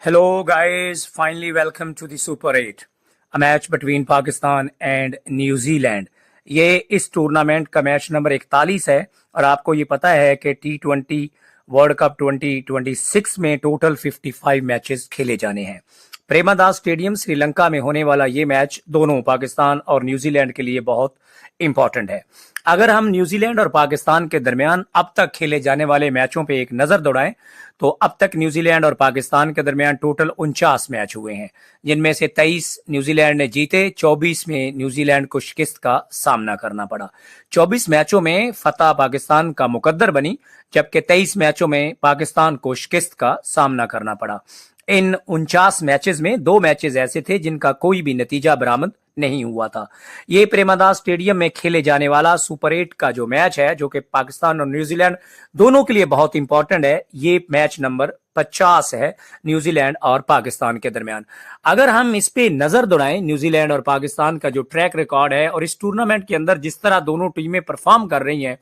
Hello, guys. Finally, welcome to the Super 8, a match between Pakistan and New Zealand. ये इस tournament का match number 41 है और आपको ये पता है कि T20 वर्ल्ड कप 2026 में टोटल 55 मैचेस खेले जाने हैं। प्रेमादास स्टेडियम श्रीलंका में होने वाला ये मैच दोनों पाकिस्तान और न्यूजीलैंड के लिए बहुत इंपॉर्टेंट है। अगर हम न्यूजीलैंड और पाकिस्तान के दरमियान अब तक खेले जाने वाले मैचों पे एक नजर दौड़ाएं तो अब तक न्यूजीलैंड और पाकिस्तान के दरमियान टोटल 49 मैच हुए हैं, जिनमें से 23 न्यूजीलैंड ने जीते, 24 में न्यूजीलैंड को शिकस्त का सामना करना पड़ा। 24 मैचों में फतह पाकिस्तान का मुकद्दर बनी, जबकि 23 मैचों में पाकिस्तान को शिकस्त का सामना करना पड़ा। इन 49 मैचेस में 2 मैचेस ऐसे थे जिनका कोई भी नतीजा बरामद नहीं हुआ था। ये प्रेमादास स्टेडियम में खेले जाने वाला सुपर 8 का जो मैच है, जो कि पाकिस्तान और न्यूजीलैंड दोनों के लिए बहुत इंपॉर्टेंट है, ये मैच नंबर 50 है न्यूजीलैंड और पाकिस्तान के दरमियान। अगर हम इस पे नजर दौड़ाएं, न्यूजीलैंड और पाकिस्तान का जो ट्रैक रिकॉर्ड है और इस टूर्नामेंट के अंदर जिस तरह दोनों टीमें परफॉर्म कर रही हैं,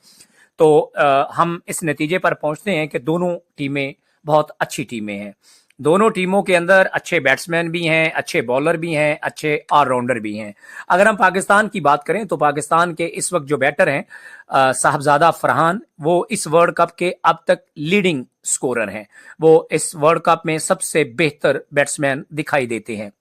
तो हम इस नतीजे पर पहुंचते हैं कि दोनों टीमें बहुत अच्छी टीमें हैं। दोनों टीमों के अंदर अच्छे बैट्समैन भी हैं, अच्छे बॉलर भी हैं, अच्छे ऑलराउंडर भी हैं। अगर हम पाकिस्तान की बात करें तो पाकिस्तान के इस वक्त जो बैटर हैं साहबजादा फरहान, वो इस वर्ल्ड कप के अब तक लीडिंग स्कोरर हैं। वो इस वर्ल्ड कप में सबसे बेहतर बैट्समैन दिखाई देते हैं।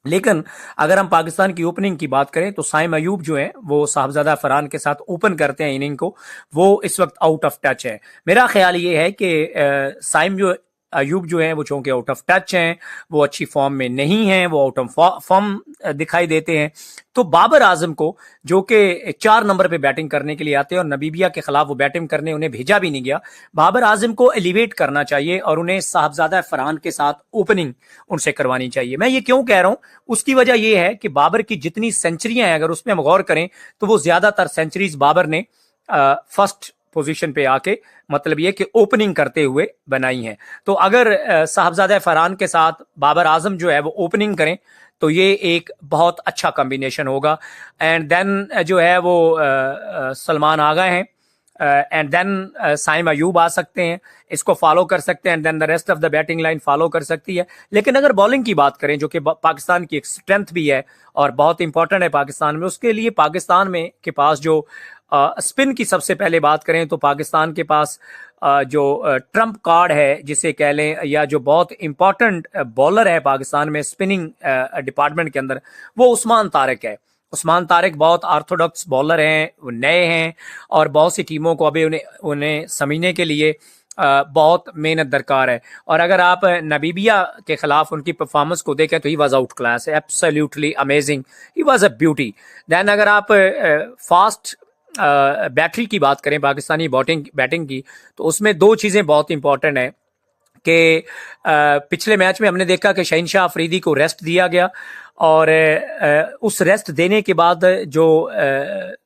लेकिन अगर हम पाकिस्तान की ओपनिंग की बात करें तो साइम अयूब जो है वो साहबजादा फरहान के साथ ओपन करते हैं इनिंग को, वो इस वक्त आउट ऑफ टच है। मेरा ख्याल ये है कि साइम जो अयूब जो है वो चूंकि आउट ऑफ टच हैं, वो अच्छी फॉर्म में नहीं हैं, वो आउट ऑफ फॉर्म दिखाई देते हैं। तो बाबर आजम को, जो कि 4 नंबर पे बैटिंग करने के लिए आते हैं और नबीबिया के खिलाफ वो बैटिंग करने उन्हें भेजा भी नहीं गया, बाबर आजम को एलिवेट करना चाहिए और उन्हें साहबजादा फरहान के साथ ओपनिंग उनसे करवानी चाहिए। मैं ये क्यों कह रहा हूं, उसकी वजह यह है कि बाबर की जितनी सेंचुरियां हैं, अगर उसमें हम गौर करें तो वो ज्यादातर सेंचुरीज बाबर ने फर्स्ट पोजीशन पे आके, मतलब ये कि ओपनिंग करते हुए बनाई है। तो अगर साहबजादा फरहान के साथ बाबर आजम जो है वो ओपनिंग करें तो ये एक बहुत अच्छा कॉम्बिनेशन होगा। एंड देन जो है वो सलमान आगा हैं, एंड देन साइम अयूब आ सकते हैं, इसको फॉलो कर सकते हैं, and then the rest of the batting line follow कर सकती है। लेकिन अगर बॉलिंग की बात करें, जो कि पाकिस्तान की एक स्ट्रेंथ भी है और बहुत इंपॉर्टेंट है पाकिस्तान में, उसके लिए पाकिस्तान में के पास जो स्पिन की सबसे पहले बात करें तो पाकिस्तान के पास जो ट्रम्प कार्ड है जिसे कह लें, या जो बहुत इंपॉर्टेंट बॉलर है पाकिस्तान में स्पिनिंग डिपार्टमेंट के अंदर, वो उस्मान तारिक है। उस्मान तारिक बहुत ऑर्थोडॉक्स बॉलर हैं, वो नए हैं और बहुत सी टीमों को अभी उन्हें समझने के लिए बहुत मेहनत दरकार है। और अगर आप नबीबिया के खिलाफ उनकी परफॉर्मेंस को देखें तो he was outclass, absolutely amazing, he was a beauty. Then अगर आप फास्ट बैटरी की बात करें पाकिस्तानी बैटिंग की, तो उसमें 2 चीज़ें बहुत इंपॉर्टेंट हैं कि पिछले मैच में हमने देखा कि शहीनशाह अफरीदी को रेस्ट दिया गया और उस रेस्ट देने के बाद जो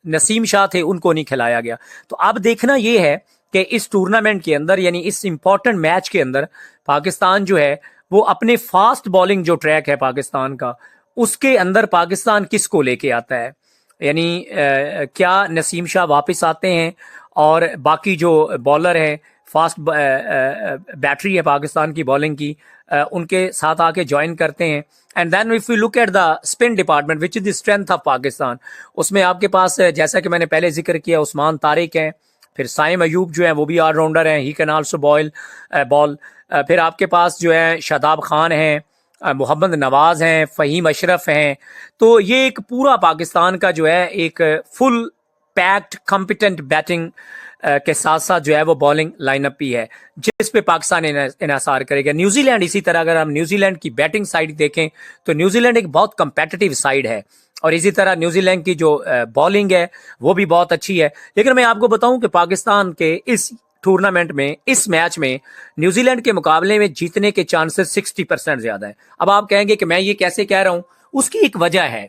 नसीम शाह थे उनको नहीं खिलाया गया। तो अब देखना ये है कि इस टूर्नामेंट के अंदर, यानी इस इंपॉर्टेंट मैच के अंदर, पाकिस्तान जो है वो अपने फास्ट बॉलिंग जो ट्रैक है पाकिस्तान का, उसके अंदर पाकिस्तान किसको लेके आता है। यानी क्या नसीम शाह वापस आते हैं और बाकी जो बॉलर हैं, फास्ट बैटरी है पाकिस्तान की बॉलिंग की, उनके साथ आके ज्वाइन करते हैं। And then if you look at the spin department which is the strength of Pakistan, उसमें आपके पास जैसा कि मैंने पहले जिक्र किया उस्मान तारिक हैं, फिर साइम अयूब जो है वो भी ऑलराउंडर हैं, ही कैन आल्सो बॉल। फिर आपके पास जो है शादाब खान हैं, मोहम्मद नवाज हैं, फ़हीम अशरफ हैं। तो ये एक पूरा पाकिस्तान का जो है एक फुल पैक्ड कॉम्पिटेंट बैटिंग के साथ साथ जो है वो बॉलिंग लाइनअप भी है जिस पे पाकिस्तान इन्हिसार करेगा। न्यूजीलैंड इसी तरह, अगर हम न्यूजीलैंड की बैटिंग साइड देखें तो न्यूजीलैंड एक बहुत कंपेटिटिव साइड है और इसी तरह न्यूजीलैंड की जो बॉलिंग है वो भी बहुत अच्छी है। लेकिन मैं आपको बताऊं कि पाकिस्तान के इस टूर्नामेंट में, इस मैच में न्यूजीलैंड के मुकाबले में जीतने के चांसेस 60% ज्यादा है। अब आप कहेंगे कि मैं ये कैसे कह रहा हूं, उसकी एक वजह है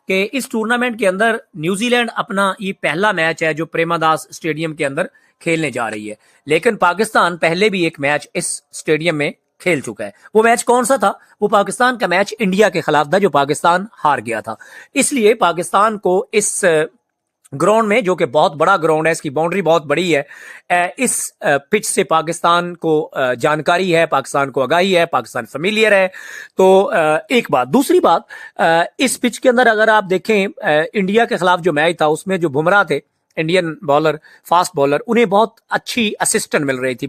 कि इस टूर्नामेंट के अंदर न्यूजीलैंड अपना ये पहला मैच है जो प्रेमादास स्टेडियम के अंदर खेलने जा रही है। लेकिन पाकिस्तान पहले भी एक मैच इस स्टेडियम में खेल चुका है। वो मैच कौन सा था? वो पाकिस्तान का मैच इंडिया के खिलाफ था जो पाकिस्तान हार गया था। इसलिए पाकिस्तान को इस ग्राउंड में, जो कि बहुत बड़ा ग्राउंड है, इसकी बाउंड्री बहुत बड़ी है। इस पिच से पाकिस्तान को जानकारी है, पाकिस्तान को आगाही है, पाकिस्तान फेमिलियर है। तो एक बात। दूसरी बात, इस पिच के अंदर अगर आप देखें, इंडिया के खिलाफ जो मैच था उसमें जो बुमराह थे, इंडियन बॉलर, फास्ट बॉलर, उन्हें बहुत अच्छी असिस्टेंट मिल रही थी।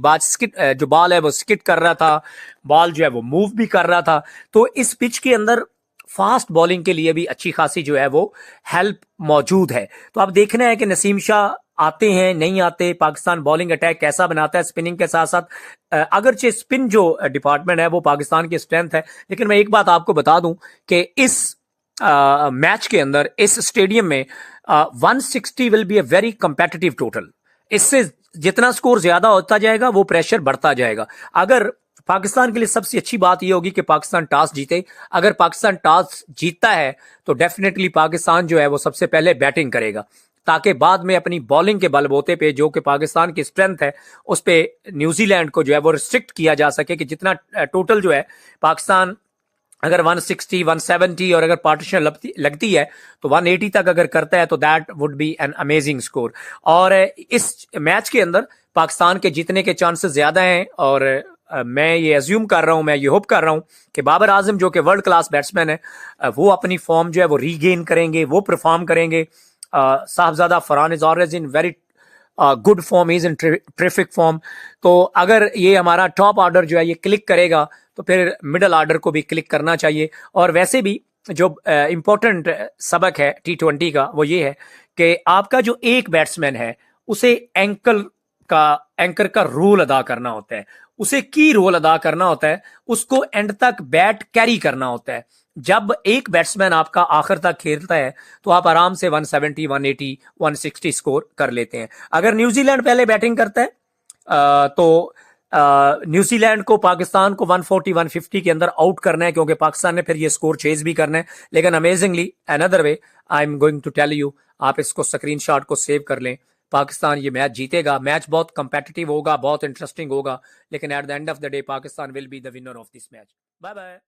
जो बॉल है वो स्किट कर रहा था, बॉल जो है वो मूव भी कर रहा था। तो इस पिच के अंदर फास्ट बॉलिंग के लिए भी अच्छी खासी जो है वो हेल्प मौजूद है। तो अब देखना है कि नसीम शाह आते हैं नहीं आते, पाकिस्तान बॉलिंग अटैक कैसा बनाता है स्पिनिंग के साथ साथ। अगरचे स्पिन जो डिपार्टमेंट है वो पाकिस्तान की स्ट्रेंथ है, लेकिन मैं एक बात आपको बता दूं कि इस मैच के अंदर, इस स्टेडियम में 160 will be a very competitive total. इससे जितना स्कोर ज्यादा होता जाएगा वो प्रेशर बढ़ता जाएगा। अगर पाकिस्तान के लिए सबसे अच्छी बात यह होगी कि पाकिस्तान टॉस जीते। अगर पाकिस्तान टॉस जीतता है तो डेफिनेटली पाकिस्तान जो है वो सबसे पहले बैटिंग करेगा, ताकि बाद में अपनी बॉलिंग के बलबूते पे, जो कि पाकिस्तान की स्ट्रेंथ है, उस पे न्यूजीलैंड को जो है वो रिस्ट्रिक्ट किया जा सके कि जितना टोटल जो है पाकिस्तान अगर 160, 170 और अगर पार्टीशन लगती है तो 180 तक अगर करता है तो that would be an amazing score. और इस मैच के अंदर पाकिस्तान के जीतने के चांसेस ज्यादा हैं। और मैं ये अज्यूम कर रहा हूं, मैं ये होप कर रहा हूं कि बाबर आजम, जो कि वर्ल्ड क्लास बैट्समैन है, वो अपनी फॉर्म जो है वो रीगेन करेंगे, वो परफॉर्म करेंगे। Sahibzada Farhan is always in very good form, is in terrific form. तो अगर ये हमारा टॉप ऑर्डर जो है ये क्लिक करेगा तो फिर मिडल ऑर्डर को भी क्लिक करना चाहिए। और वैसे भी जो इंपॉर्टेंट सबक है T20 का वो ये है कि आपका जो एक बैट्समैन है उसे एंकर का रोल अदा करना होता है, उसे की रोल अदा करना होता है, उसको एंड तक बैट कैरी करना होता है। जब एक बैट्समैन आपका आखिर तक खेलता है तो आप आराम से 170, 180, 160 स्कोर कर लेते हैं। अगर न्यूजीलैंड पहले बैटिंग करता है तो न्यूजीलैंड को, पाकिस्तान को 140, 150 के अंदर आउट करना है, क्योंकि पाकिस्तान ने फिर ये स्कोर चेज भी करना है। लेकिन amazingly another way, I am going to tell you, आप इसको स्क्रीनशॉट को सेव कर लें, पाकिस्तान ये मैच जीतेगा। मैच बहुत कंपेटिटिव होगा, बहुत इंटरेस्टिंग होगा, लेकिन at the end of the day Pakistan will be the winner of this match. Bye bye.